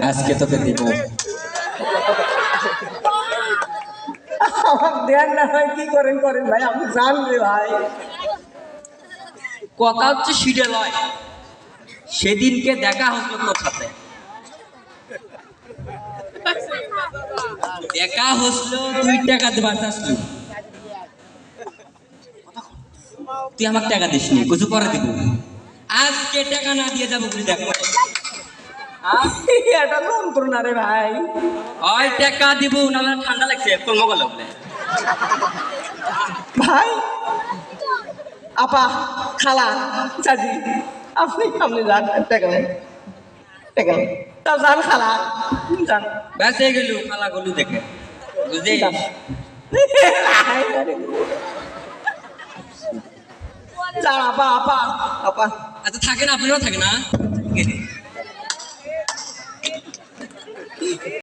আজকে তোকে দিব। আমার দেন না হয় কি করেন করেন ভাই, আপনি জান রে ভাই। কথা হচ্ছে সিটে লয়, সেদিনকে দেখা হলো তোর সাথে, দেখা হসলো 2 টাকা দেবার চাচ্ছু, তুই আমার টাকা দিস নি, কিছু পরে দিব। আজকে টাকা না দিয়ে যাবো বলে দেখ, এটা যন্ত্রণা রে ভাই। ওই টাকা দিব নাহলে ঠান্ডা লাগছে কলম গেল বলে। ভাই আপা খালা চাচি, আপনি সামনে যান, টাকা নেন, টাকা নেন, তা যান খালা, যান বেঁচে গেল খালা গলু দেখে, বুঝলি? যান। যান আপা আপা আপা। আচ্ছা থাকে না, আপনারাও থাকে না।